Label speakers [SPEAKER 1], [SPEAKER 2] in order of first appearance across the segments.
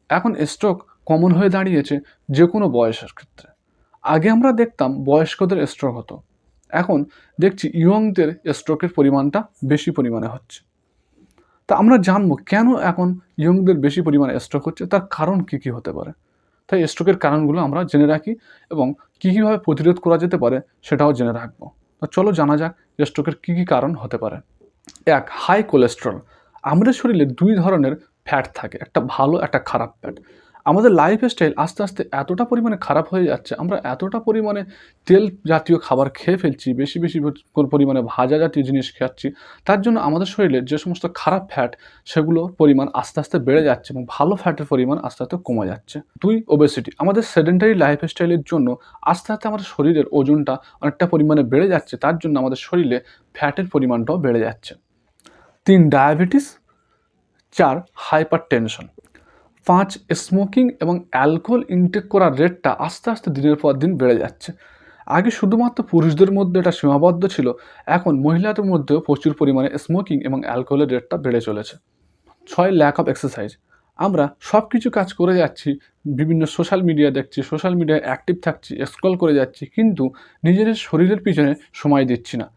[SPEAKER 1] এখন stroke common হয়ে দাঁড়িয়েছে যে কোনো বয়সের ক্ষেত্রে। আগে আমরা দেখতাম বয়স্কদের স্ট্রোক হতো, এখন দেখছি ইয়ংদের স্ট্রোকের পরিমাণটা বেশি পরিমাণে হচ্ছে। তা আমরা জানবো কেন এখন ইয়ংদের বেশি পরিমাণে স্ট্রোক হচ্ছে, তার কারণ কী কী হতে পারে। তাই স্ট্রোকের কারণগুলো আমরা জেনে রাখি এবং কীভাবে প্রতিরোধ করা যেতে পারে সেটাও জেনে রাখবো। তো চলো জানা যাক স্ট্রোকের কী কী কারণ হতে পারে। এক, হাই কোলেস্টেরল। আমাদের শরীরে দুই ধরনের ফ্যাট থাকে, একটা ভালো একটা খারাপ ফ্যাট। আমাদের লাইফস্টাইল আস্তে আস্তে এতটা পরিমাণে খারাপ হয়ে যাচ্ছে, আমরা এতটা পরিমাণে তেল জাতীয় খাবার খেয়ে ফেলছি, বেশি বেশি পরিমাণে ভাজা জাতীয় জিনিস খাচ্ছি, তার জন্য আমাদের শরীরে যে সমস্ত খারাপ ফ্যাট সেগুলোর পরিমাণ আস্তে আস্তে বেড়ে যাচ্ছে এবং ভালো ফ্যাটের পরিমাণ আস্তে আস্তে কমে যাচ্ছে। দুই, ওবেসিটি। আমাদের সেডেন্টারি লাইফস্টাইলের জন্য আস্তে আস্তে আমাদের শরীরের ওজনটা অনেকটা পরিমাণে বেড়ে যাচ্ছে, তার জন্য আমাদের শরীরে ফ্যাটের পরিমাণটাও বেড়ে যাচ্ছে। তিন, ডায়াবেটিস। চার, হাইপার টেনশন। পাঁচ, স্মোকিং এবং অ্যালকোহল ইনটেক করার রেটটা আস্তে আস্তে দিনের পর দিন বেড়ে যাচ্ছে। আগে শুধুমাত্র পুরুষদের মধ্যে এটা সীমাবদ্ধ ছিল, এখন মহিলাদের মধ্যেও প্রচুর পরিমাণে স্মোকিং এবং অ্যালকোহলের রেটটা বেড়ে চলেছে। ছয়, ল্যাক অফ এক্সারসাইজ। আমরা সব কিছু কাজ করে যাচ্ছি, বিভিন্ন সোশ্যাল মিডিয়া দেখছি, সোশ্যাল মিডিয়ায় অ্যাক্টিভ থাকছি, স্ক্রল করে যাচ্ছি, কিন্তু নিজেদের শরীরের পিছনে সময় দিচ্ছি না,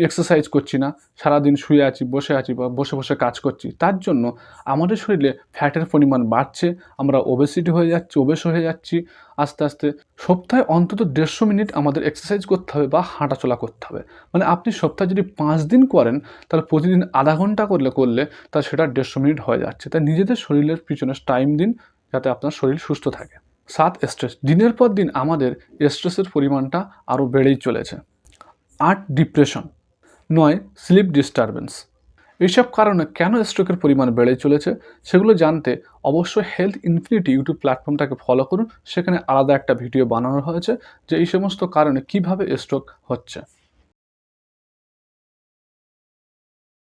[SPEAKER 1] এক্সারসাইজ করছি না, সারাদিন শুয়ে আছি, বসে আছি বা বসে বসে কাজ করছি। তার জন্য আমাদের শরীরে ফ্যাটের পরিমাণ বাড়ছে, আমরা ওবেসিটি হয়ে যাচ্ছি, ওবেস হয়ে যাচ্ছি আস্তে আস্তে। সপ্তাহে অন্তত 150 মিনিট আমাদের এক্সারসাইজ করতে হবে বা হাঁটাচলা করতে হবে। মানে আপনি সপ্তাহে যদি 5 দিন করেন, তাহলে প্রতিদিন আধা ঘন্টা করলে তা সেটা 150 মিনিট হয়ে যাচ্ছে। তাই নিজেদের শরীরের পিছনে টাইম দিন, যাতে আপনার শরীর সুস্থ থাকে। 7, স্ট্রেস। দিনের পর দিন আমাদের স্ট্রেসের পরিমাণটা আরও বেড়েই চলেছে। 8, ডিপ্রেশন। 9, slip disturbance. এইসব কারণে কেন স্ট্রোকের পরিমাণ বেড়ে চলেছে সেগুলো জানতে অবশ্যই হেলথ ইনফিনিটি ইউটিউব প্ল্যাটফর্মটাকে ফলো করুন। সেখানে আলাদা একটা ভিডিও বানানো হয়েছে যে এই সমস্ত কারণে কিভাবে স্ট্রোক হচ্ছে।